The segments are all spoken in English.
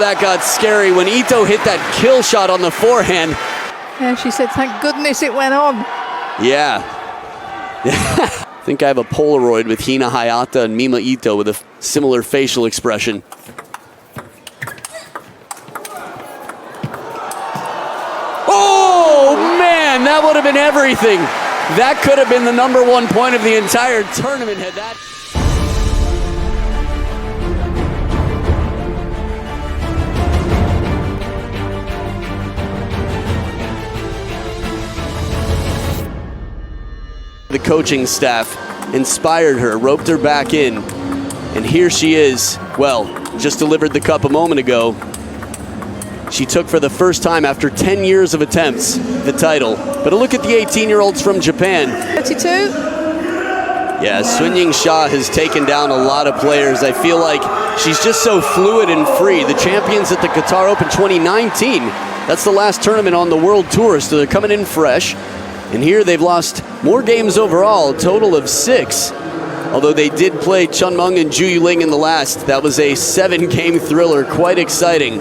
that got scary when Ito hit that kill shot on the forehand. Yeah, she said, thank goodness it went on. Yeah. I think I have a Polaroid with Hina Hayata and Mima Ito with a similar facial expression. Oh, man, that would have been everything. That could have been the #1 point of the entire tournament had that. The coaching staff inspired her, roped her back in, and here she is. Well, just delivered the cup a moment ago. She took for the first time after 10 years of attempts the title. But a look at the 18-year-olds from Japan. 32. Yeah, Sun Sha has taken down a lot of players. I feel like she's just so fluid and free. The champions at the Qatar Open 2019, that's the last tournament on the World Tour, so they're coming in fresh. And here they've lost more games overall, a total of 6. Although they did play Chunmeng and Ju Yuling in the last. That was a 7-game thriller, quite exciting.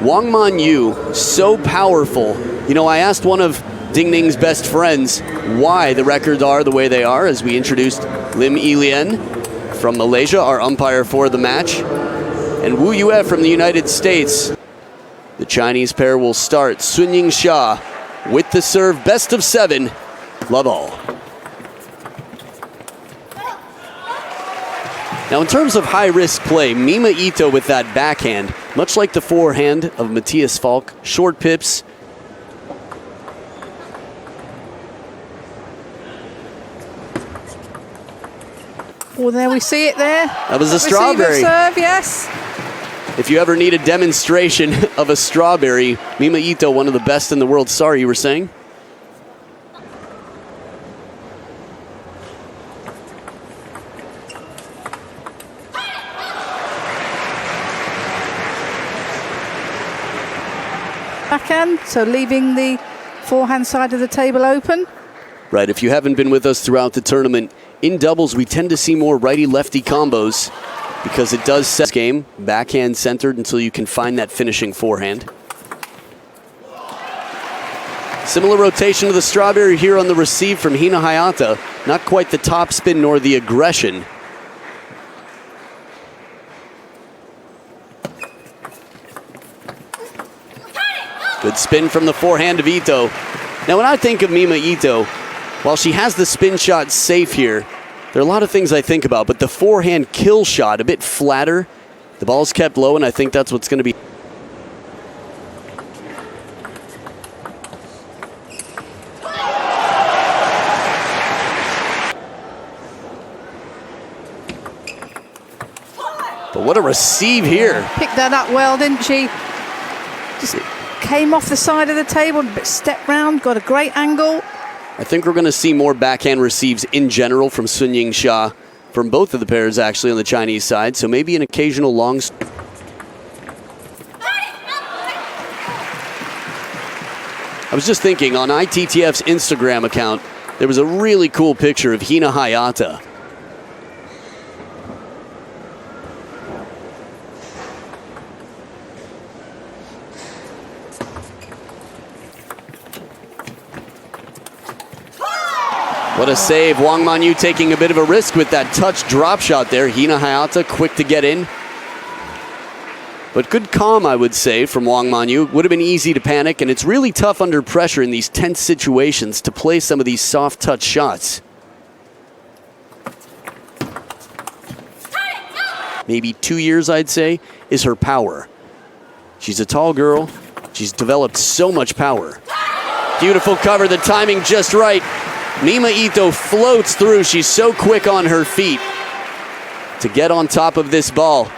Wang Manyu, so powerful. You know, I asked one of Ding Ning's best friends why the records are the way they are as we introduced Lim Yilien from Malaysia, our umpire for the match, and Wu Yue from the United States. The Chinese pair will start. Sun Sha with the serve, best of 7, love all. Now in terms of high-risk play, Mima Ito with that backhand, much like the forehand of Matthias Falk, short pips. Well, there we see it there. That was a strawberry. Serve, yes. If you ever need a demonstration of a strawberry, Mima Ito, one of the best in the world. Sorry, you were saying? Backhand, so leaving the forehand side of the table open. Right, if you haven't been with us throughout the tournament, in doubles we tend to see more righty-lefty combos because it does set this game, backhand centered until you can find that finishing forehand. Similar rotation to the strawberry here on the receive from Hina Hayata. Not quite the top spin nor the aggression. Good spin from the forehand of Ito. Now when I think of Mima Ito, while she has the spin shot safe here, there are a lot of things I think about, but the forehand kill shot, a bit flatter. The ball's kept low, and I think that's what's going to be. But what a receive here. Picked that up well, didn't she? Just came off the side of the table, but stepped round, got a great angle. I think we're going to see more backhand receives in general from Sun Sha, from both of the pairs actually on the Chinese side, so maybe an occasional long. I was just thinking, on ITTF's Instagram account, there was a really cool picture of Hina Hayata. What a save. Wang Manyu taking a bit of a risk with that touch drop shot there. Hina Hayata quick to get in. But good calm, I would say, from Wang Manyu. Would have been easy to panic, and it's really tough under pressure in these tense situations to play some of these soft touch shots. Maybe 2 years, I'd say, is her power. She's a tall girl. She's developed so much power. Beautiful cover, the timing just right. Mima Ito floats through. She's so quick on her feet to get on top of this ball.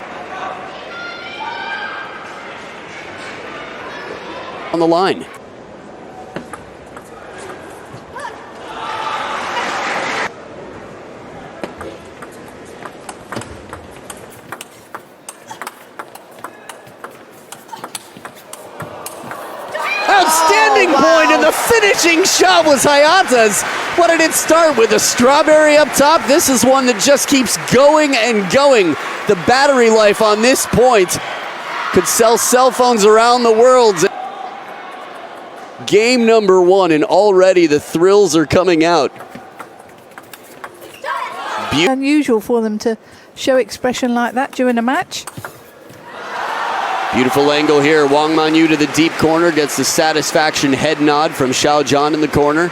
On the line. Outstanding point, and the finishing shot was Hayata's. What did it start with? A strawberry up top? This is one that just keeps going and going. The battery life on this point could sell cell phones around the world. Game number 1, and already the thrills are coming out. Unusual for them to show expression like that during a match. Beautiful angle here. Wang Manyu to the deep corner, gets the satisfaction head nod from Xiao Zhan in the corner.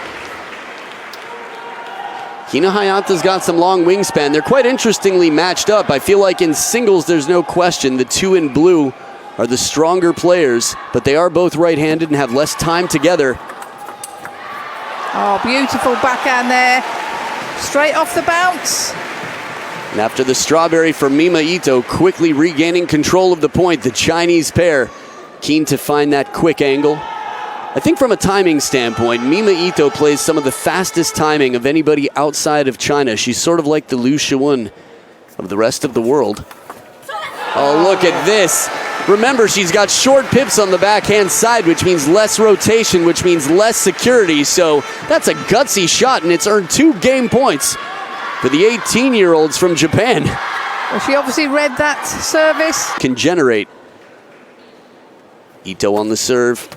Hina Hayata's got some long wingspan. They're quite interestingly matched up. I feel like in singles, there's no question the two in blue are the stronger players, but they are both right-handed and have less time together. Oh, beautiful backhand there. Straight off the bounce. And after the strawberry for Mima Ito, quickly regaining control of the point, the Chinese pair keen to find that quick angle. I think from a timing standpoint, Mima Ito plays some of the fastest timing of anybody outside of China. She's sort of like the Liu Shiwen of the rest of the world. Oh, look at this. Remember, she's got short pips on the backhand side, which means less rotation, which means less security. So that's a gutsy shot, and it's earned 2 game points for the 18-year-olds from Japan. Well, she obviously read that service. Can generate. Ito on the serve.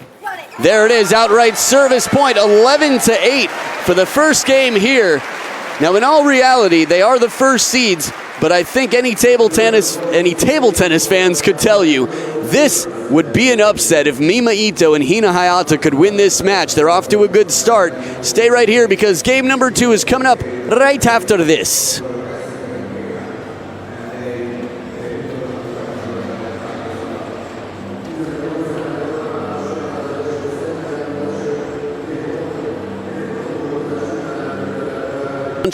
There it is, outright service point, 11-8 for the first game here. Now, in all reality, they are the first seeds, but I think any table tennis fans could tell you this would be an upset if Mima Ito and Hina Hayata could win this match. They're off to a good start. Stay right here because game number 2 is coming up right after this.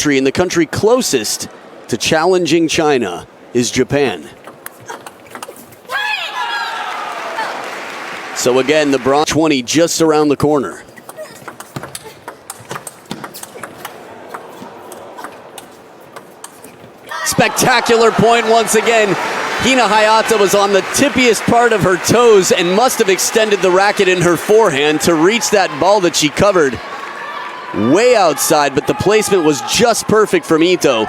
And the country closest to challenging China is Japan. So again, the bronze 20 just around the corner. Spectacular point once again. Hina Hayata was on the tippiest part of her toes and must have extended the racket in her forehand to reach that ball that she covered way outside, but the placement was just perfect from Ito.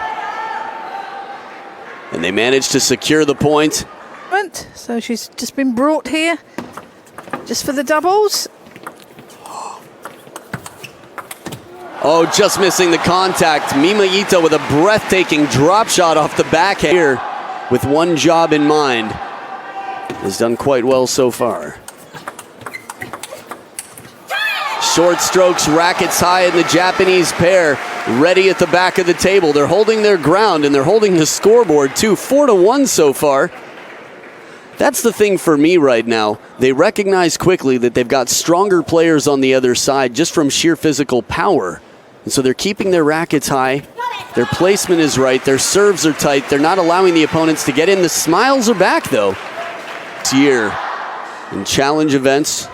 And they managed to secure the point. So she's just been brought here just for the doubles. Oh, just missing the contact. Mima Ito with a breathtaking drop shot off the backhand here with one job in mind. Has done quite well so far. Short strokes, rackets high, and the Japanese pair ready at the back of the table. They're holding their ground, and they're holding the scoreboard too. 4-1 so far. That's the thing for me right now. They recognize quickly that they've got stronger players on the other side just from sheer physical power. And so they're keeping their rackets high. Their placement is right. Their serves are tight. They're not allowing the opponents to get in. The smiles are back, though. This year in challenge events.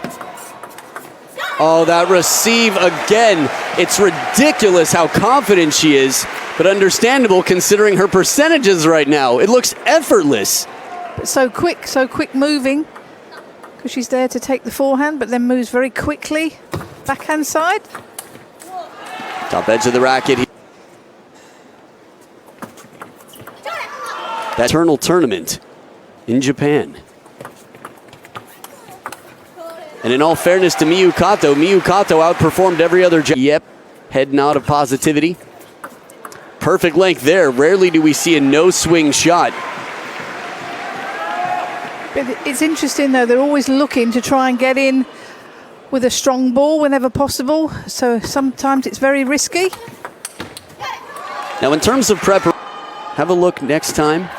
Oh, that receive again. It's ridiculous how confident she is, but understandable considering her percentages right now. It looks effortless. But so quick moving, because she's there to take the forehand, but then moves very quickly. Backhand side. Top edge of the racket. That eternal tournament in Japan. And in all fairness to Miyu Kato outperformed every other. Yep, head nod of positivity. Perfect length there. Rarely do we see a no-swing shot. But it's interesting, though. They're always looking to try and get in with a strong ball whenever possible. So sometimes it's very risky. Now, in terms of preparation, have a look next time.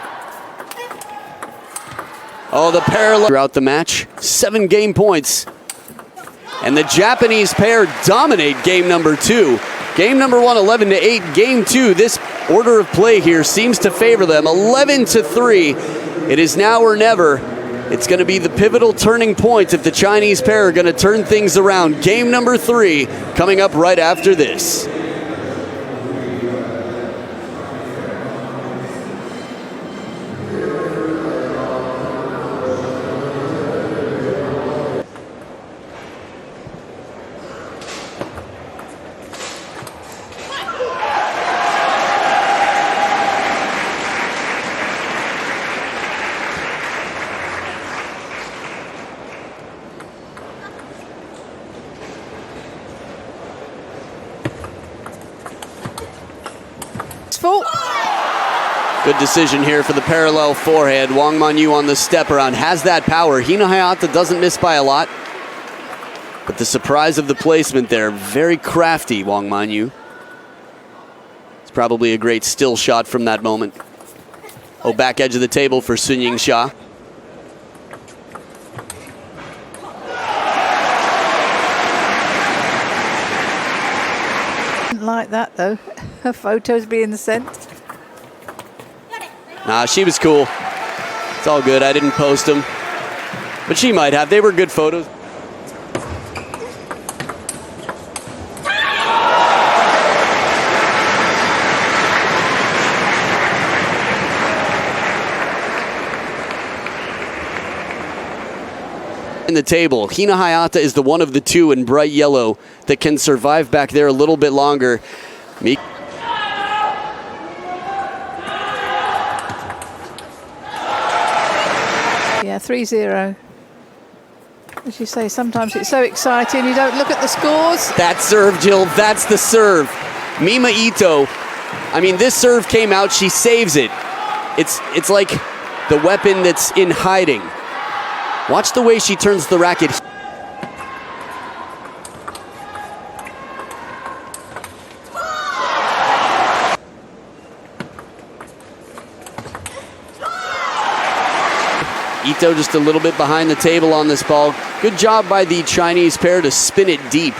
Oh, the parallel throughout the match. 7 game points. And the Japanese pair dominate game number 2. Game number 1, 11-8. Game 2, this order of play here seems to favor them. 11-3. It is now or never. It's going to be the pivotal turning point if the Chinese pair are going to turn things around. Game number 3 coming up right after this. successful. Good decision here for the parallel forehand. Wang Manyu on the step around has that power. Hina Hayata doesn't miss by a lot. But the surprise of the placement there, very crafty, Wang Manyu. It's probably a great still shot from that moment. Oh, back edge of the table for Sun Yingsha. Didn't like that though. Her photos being sent. Nah, she was cool. It's all good. I didn't post them. But she might have. They were good photos. In the table, Hina Hayata is the one of the two in bright yellow that can survive back there a little bit longer. Yeah, 3-0. As you say, sometimes it's so exciting you don't look at the scores. That serve, Jill, that's the serve. Mima Ito, I mean, this serve came out, she saves it. It's like the weapon that's in hiding. Watch the way she turns the racket. Ito just a little bit behind the table on this ball. Good job by the Chinese pair to spin it deep.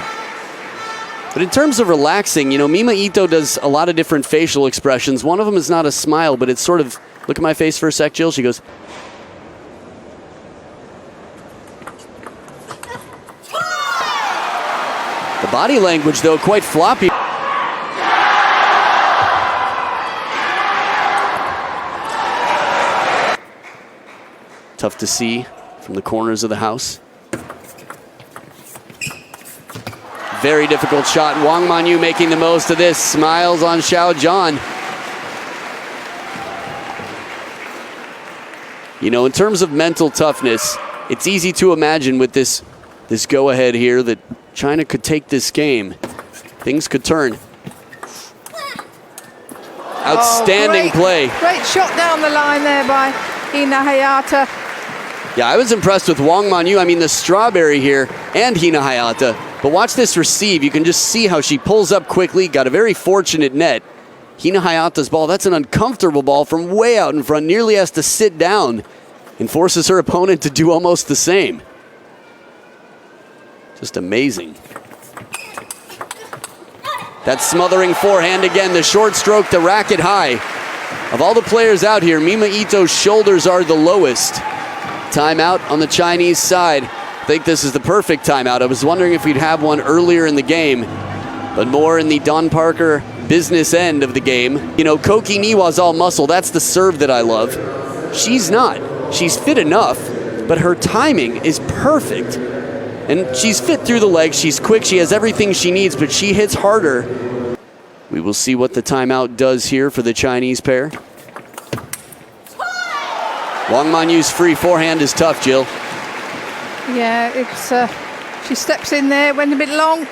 But in terms of relaxing, you know, Mima Ito does a lot of different facial expressions. One of them is not a smile, but it's sort of, look at my face for a sec, Jill. She goes, the body language, though, quite floppy. Tough to see from the corners of the house. Very difficult shot. Wang Manyu making the most of this. Smiles on Xiao Zhan. You know, in terms of mental toughness, it's easy to imagine with this go-ahead here that China could take this game. Things could turn. Outstanding play. Great shot down the line there by Hina Hayata. Yeah, I was impressed with Wang Manyu. I mean, the strawberry here and Hina Hayata. But watch this receive. You can just see how she pulls up quickly. Got a very fortunate net. Hina Hayata's ball, that's an uncomfortable ball from way out in front. Nearly has to sit down and forces her opponent to do almost the same. Just amazing. That smothering forehand again. The short stroke to racket high. Of all the players out here, Mima Ito's shoulders are the lowest. Timeout on the Chinese side. I think this is the perfect timeout. I was wondering if we'd have one earlier in the game, but more in the Don Parker business end of the game. You know, Koki Niwa's all muscle. That's the serve that I love. She's not. She's fit enough, but her timing is perfect. And she's fit through the legs. She's quick. She has everything she needs, but she hits harder. We will see what the timeout does here for the Chinese pair. Wang Manyu's free forehand is tough, Jill. Yeah, it's she steps in there, went a bit long.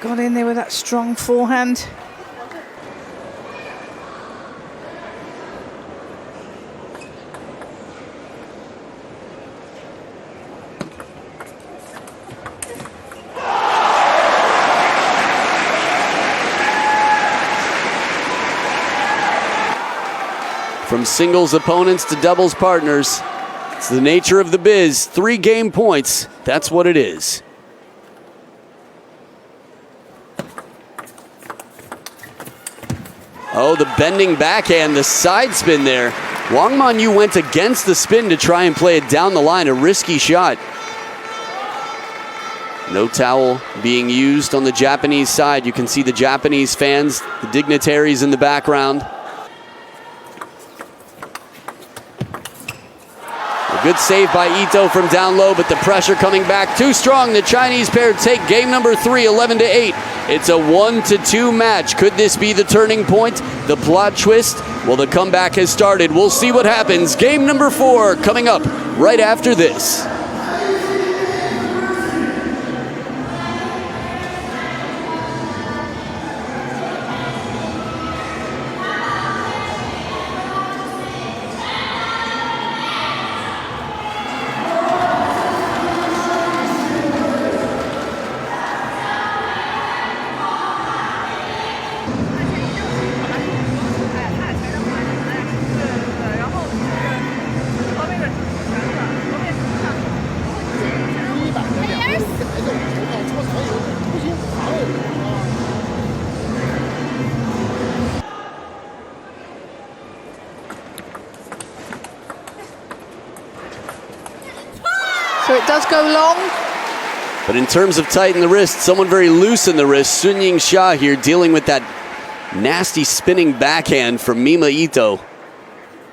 Got in there with that strong forehand. From singles opponents to doubles partners, it's the nature of the biz. 3 game points, that's what it is. Oh, the bending backhand, the side spin there. Wang Manyu went against the spin to try and play it down the line, a risky shot. No towel being used on the Japanese side. You can see the Japanese fans, the dignitaries in the background. Good save by Ito from down low, but the pressure coming back too strong. The Chinese pair take game number 3, 11-8. It's a 1-2 match. Could this be the turning point? The plot twist? Well, the comeback has started. We'll see what happens. Game number 4 coming up right after this. it does go long. But in terms of tighten the wrist, someone very loose in the wrist, Sun Ying-sha here dealing with that nasty spinning backhand from Mima Ito.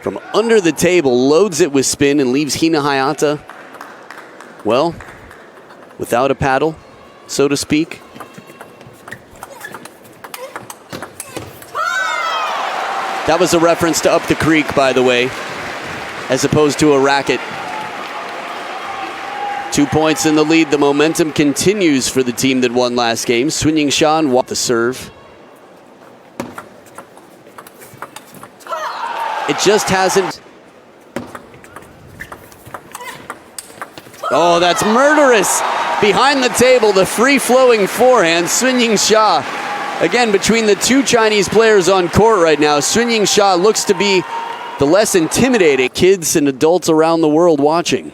From under the table, loads it with spin and leaves Hina Hayata, well, without a paddle, so to speak. That was a reference to Up the Creek, by the way, as opposed to a racket. 2 points in the lead. The momentum continues for the team that won last game. Sun Ying-sha walked the serve. It just hasn't. Oh, that's murderous. Behind the table, the free-flowing forehand. Sun Ying-sha, again, between the two Chinese players on court right now, Sun Ying-sha looks to be the less intimidating. Kids and adults around the world watching.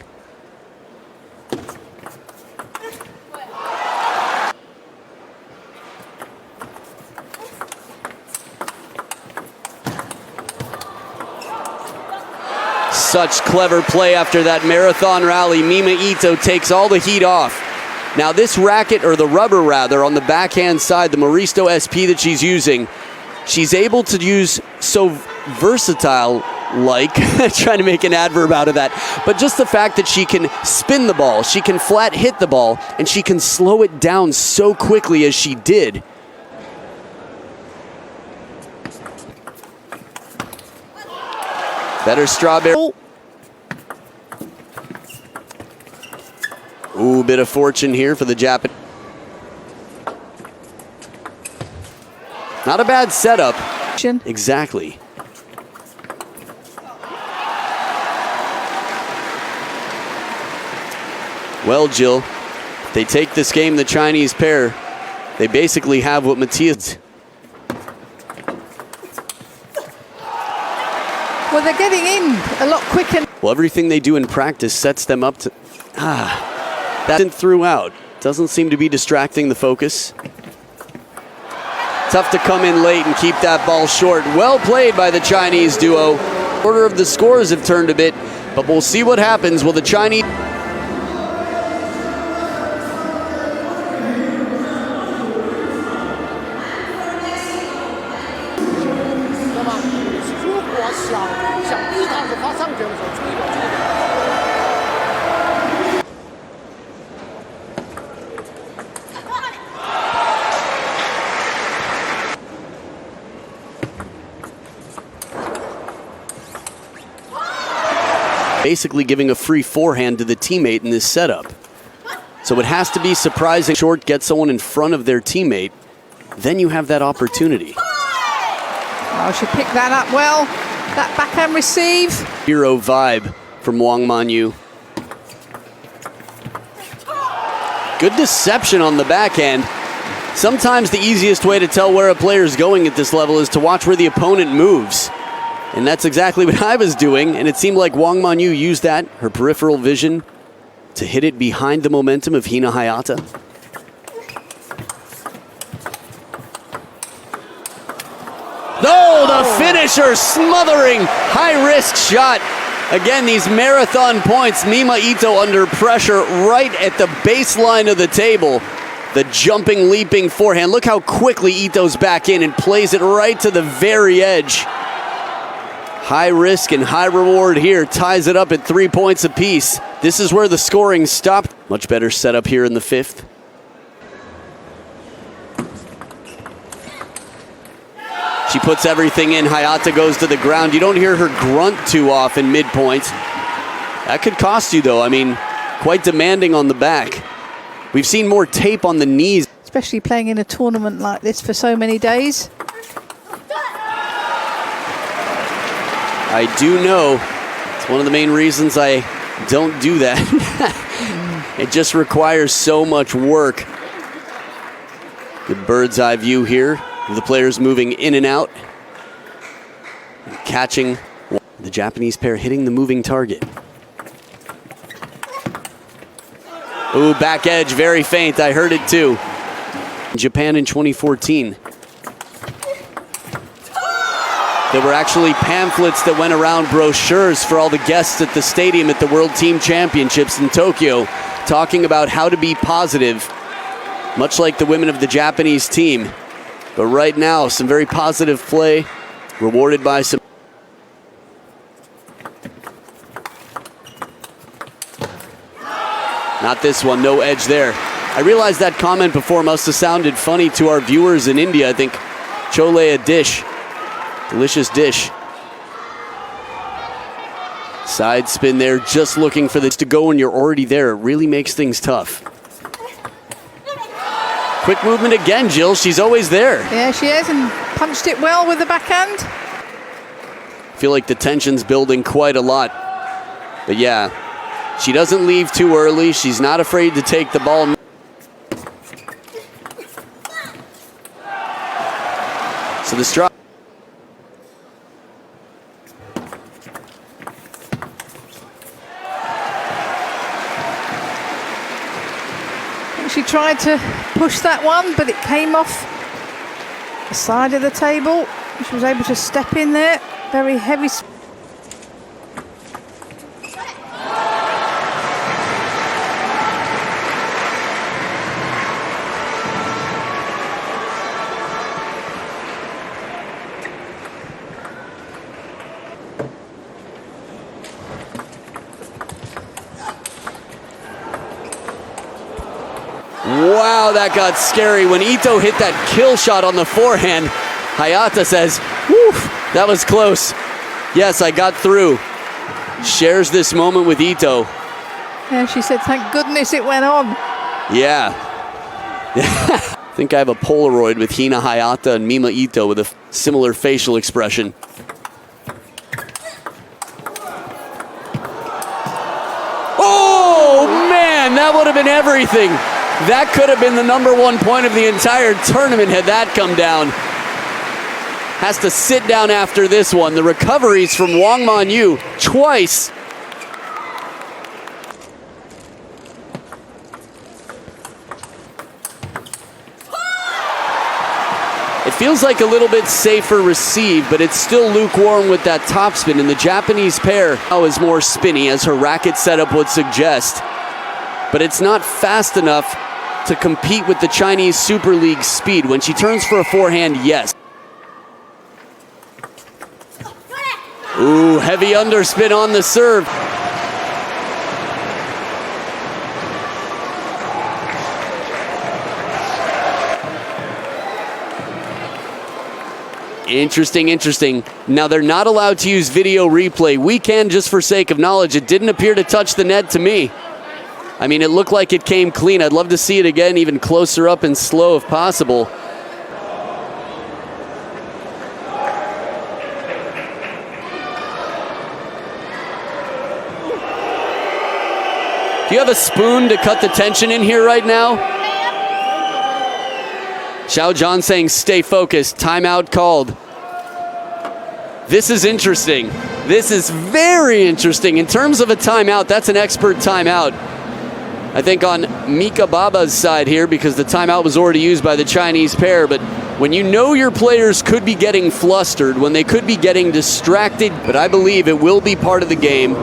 Such clever play after that marathon rally. Mima Ito takes all the heat off. Now this racket, or the rubber rather, on the backhand side, the Maristo SP that she's using, she's able to use so versatile, like, trying to make an adverb out of that, but just the fact that she can spin the ball, she can flat hit the ball, and she can slow it down so quickly as she did. Better strawberry. Ooh, bit of fortune here for the Japanese. Not a bad setup. Exactly. Well, Jill, they take this game, the Chinese pair. They basically have what Matthias. Well, they're getting in a lot quicker. Well, everything they do in practice sets them up to... that throughout. Doesn't seem to be distracting the focus. Tough to come in late and keep that ball short. Well played by the Chinese duo. Order of the scores have turned a bit, but we'll see what happens. Will the Chinese... basically giving a free forehand to the teammate in this setup. So it has to be surprising. Short, get someone in front of their teammate, then you have that opportunity. Oh, she picked that up well. That backhand receive. Hero vibe from Wang Manyu. Good deception on the backhand. Sometimes the easiest way to tell where a player is going at this level is to watch where the opponent moves. And that's exactly what I was doing, and it seemed like Wang Manyu used that, her peripheral vision, to hit it behind the momentum of Hina Hayata. Oh, the finisher, smothering, high-risk shot. Again, these marathon points, Mima Ito under pressure right at the baseline of the table. The jumping, leaping forehand. Look how quickly Ito's back in and plays it right to the very edge. High risk and high reward here, ties it up at 3 points apiece. This is where the scoring stopped. Much better setup here in the fifth. She puts everything in. Hayata goes to the ground. You don't hear her grunt too often midpoint. That could cost you, though. I mean, quite demanding on the back. We've seen more tape on the knees. Especially playing in a tournament like this for so many days. I do know. It's one of the main reasons I don't do that. It just requires so much work. Good bird's eye view here. The players moving in and out. And catching the Japanese pair hitting the moving target. Ooh, back edge, very faint. I heard it too. Japan in 2014. There were actually pamphlets that went around, brochures for all the guests at the stadium at the World Team Championships in Tokyo. talking about how to be positive, much like the women of the Japanese team. But right now, some very positive play, rewarded by some... Not this one, no edge there. I realized that comment before must have sounded funny to our viewers in India. I think chole a dish, delicious dish. Side spin there, just looking for this to go when you're already there. It really makes things tough. Quick movement again, Jill. She's always there. Yeah, she is, and punched it well with the backhand. I feel like the tension's building quite a lot. But yeah, she doesn't leave too early. She's not afraid to take the ball. So the strike. She tried to push that one, but it came off the side of the table. She was able to step in there. Very heavy. Wow, that got scary. When Ito hit that kill shot on the forehand, Hayata says, whew, that was close. Yes, I got through. Shares this moment with Ito. Yeah, she said, thank goodness it went on. Yeah. I think I have a Polaroid with Hina Hayata and Mima Ito with a similar facial expression. Oh, man, that would have been everything. That could have been the #1 point of the entire tournament had that come down. Has to sit down after this one. The recoveries from Wang Manyu twice. It feels like a little bit safer receive, but it's still lukewarm with that topspin, and the Japanese pair now is more spinny, as her racket setup would suggest. But it's not fast enough to compete with the Chinese Super League speed. When she turns for a forehand, yes. Ooh, heavy underspin on the serve. Interesting. Now, they're not allowed to use video replay. We can just for sake of knowledge. It didn't appear to touch the net to me. I mean, it looked like it came clean. I'd love to see it again, even closer up and slow if possible. Do you have a spoon to cut the tension in here right now? Xiao Zhan saying stay focused. Timeout called. This is interesting. This is very interesting. In terms of a timeout, that's an expert timeout. I think on Mika Baba's side here, because the timeout was already used by the Chinese pair. But when you know your players could be getting flustered, when they could be getting distracted, but I believe it will be part of the game.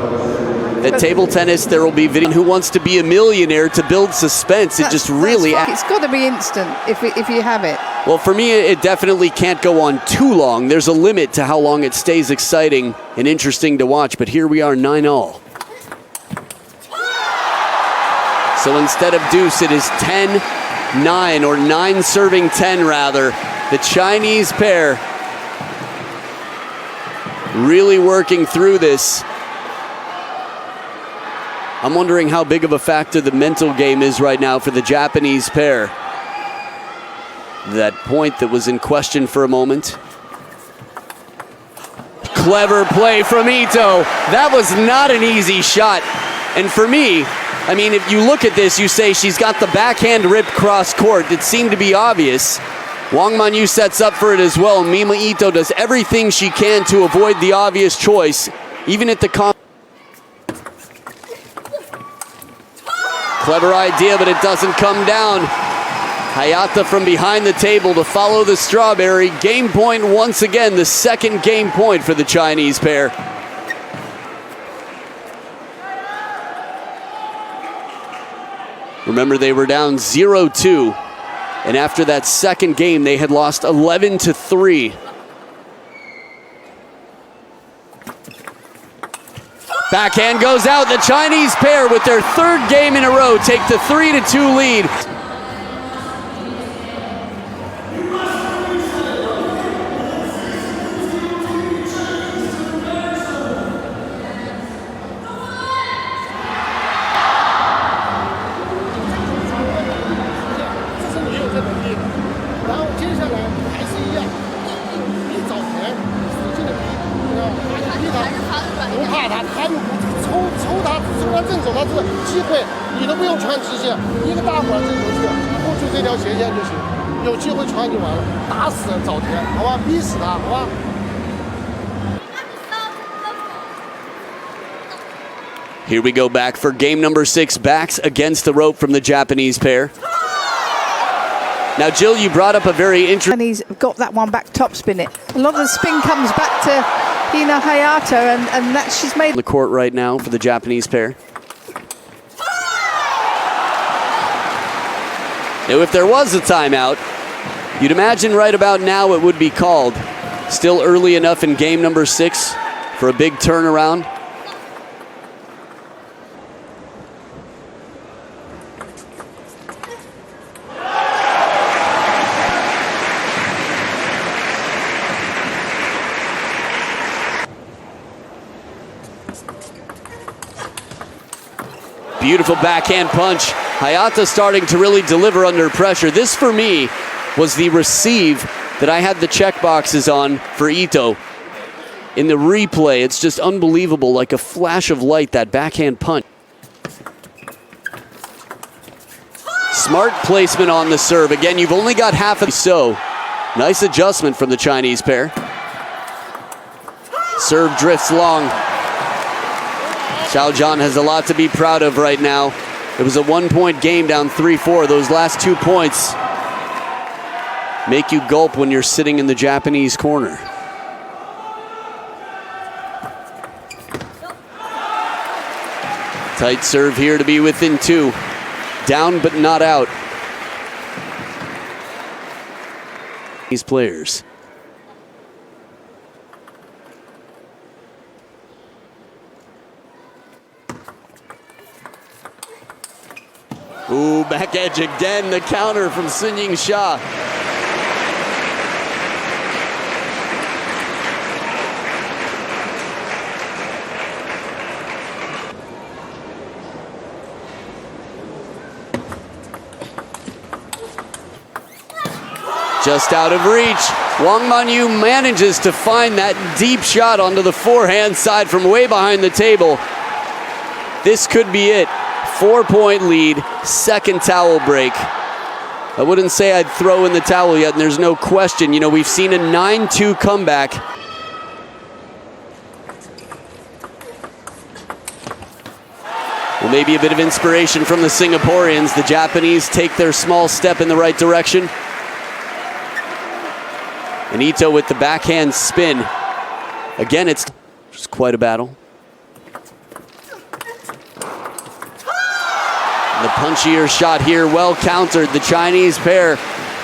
At table tennis, there will be video. Who wants to be a millionaire to build suspense? It just really... It's got to be instant if you have it. Well, for me, it definitely can't go on too long. There's a limit to how long it stays exciting and interesting to watch. But here we are, 9-all. So instead of deuce, it is 10-9, or 9 serving 10, rather. The Chinese pair really working through this. I'm wondering how big of a factor the mental game is right now for the Japanese pair. That point that was in question for a moment. Clever play from Ito. That was not an easy shot. And for me, I mean, if you look at this, you say she's got the backhand rip cross court. It seemed to be obvious. Wang Manyu sets up for it as well. Mima Ito does everything she can to avoid the obvious choice, even at the clever idea, but it doesn't come down. Hayata from behind the table to follow the strawberry. Game point once again, the second game point for the Chinese pair. Remember, they were down 0-2. And after that second game, they had lost 11-3. Backhand goes out. The Chinese pair, with their third game in a row, take the 3-2 lead. Here we go back for game number 6, backs against the rope from the Japanese pair. Now, Jill, you brought up a very interesting... And he's got that one back top spin it. A lot of the spin comes back to Hina Hayata, and that she's made... ...the court right now for the Japanese pair. Now, if there was a timeout, you'd imagine right about now it would be called. Still early enough in game number 6 for a big turnaround. Beautiful backhand punch. Hayata starting to really deliver under pressure. This, for me, was the receive that I had the check boxes on for Ito. In the replay, it's just unbelievable, like a flash of light, that backhand punch. Smart placement on the serve. Again, you've only got half of so. Nice adjustment from the Chinese pair. Serve drifts long. Xiaojian has a lot to be proud of right now. It was a 1-point game, down 3-4. Those last 2 points make you gulp when you're sitting in the Japanese corner. Tight serve here to be within 2. Down but not out. These players. Ooh, back edge again, the counter from孙颖莎. Just out of reach. Wang Manyu manages to find that deep shot onto the forehand side from way behind the table. This could be it. 4-point lead, second towel break. I wouldn't say I'd throw in the towel yet, and there's no question. You know, we've seen a 9-2 comeback. Well, maybe a bit of inspiration from the Singaporeans. The Japanese take their small step in the right direction. And Ito with the backhand spin. Again, it's just quite a battle. The punchier shot here, well countered. The Chinese pair,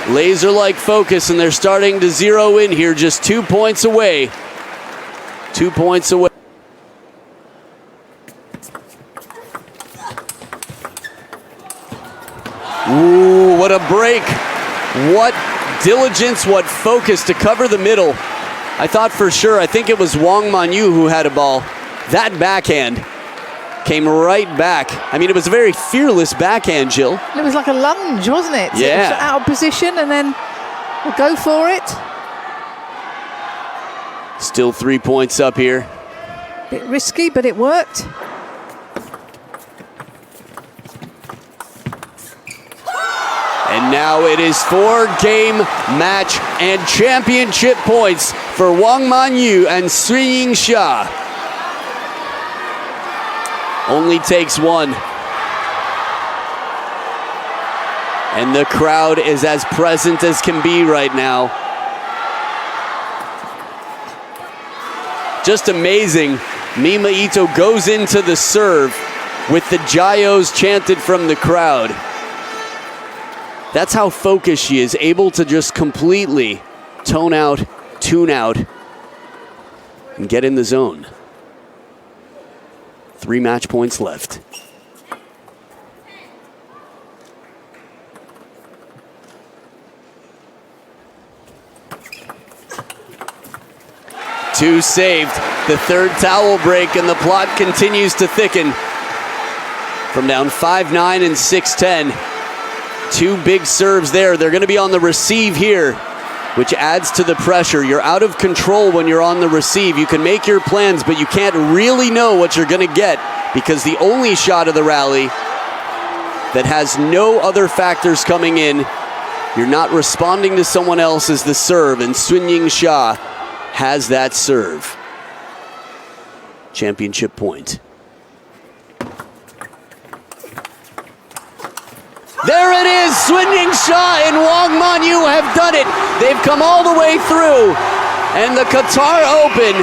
laser-like focus, and they're starting to zero in here, just 2 points away. 2 points away. Ooh, what a break. What diligence, what focus to cover the middle. I thought for sure, I think it was Wang Manyu who had a ball. That backhand came right back. I mean, it was a very fearless backhand, Jill. It was like a lunge, wasn't it? Yeah. It was out of position and then we'll go for it. Still 3 points up here. Bit risky, but it worked. And now it is 4-game match and championship points for Wang Manyu and孙颖莎. Only takes one. And the crowd is as present as can be right now. Just amazing. Mima Ito goes into the serve with the Jayos chanted from the crowd. That's how focused she is, able to just completely tone out, tune out, and get in the zone. 3 match points left. Two saved. The third towel break, and the plot continues to thicken. From down 5-9 and 6-10. 2 big serves there. They're going to be on the receive here, which adds to the pressure. You're out of control when you're on the receive. You can make your plans, but you can't really know what you're going to get, because the only shot of the rally that has no other factors coming in, you're not responding to someone else, is the serve, and孙颖莎has that serve. Championship point. There it is!孙颖莎and Wang Manyu have done it. They've come all the way through. And the Qatar Open,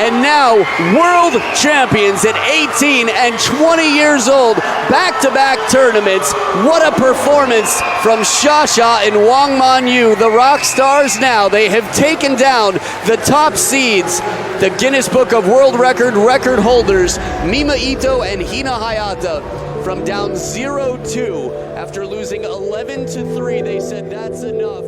and now world champions at 18 and 20 years old, back-to-back tournaments. What a performance from Shasha and Wang Manyu, the rock stars now. They have taken down the top seeds, the Guinness Book of World Record holders, Mima Ito and Hina Hayata, from down 0-2 after losing 11-3. They said that's enough.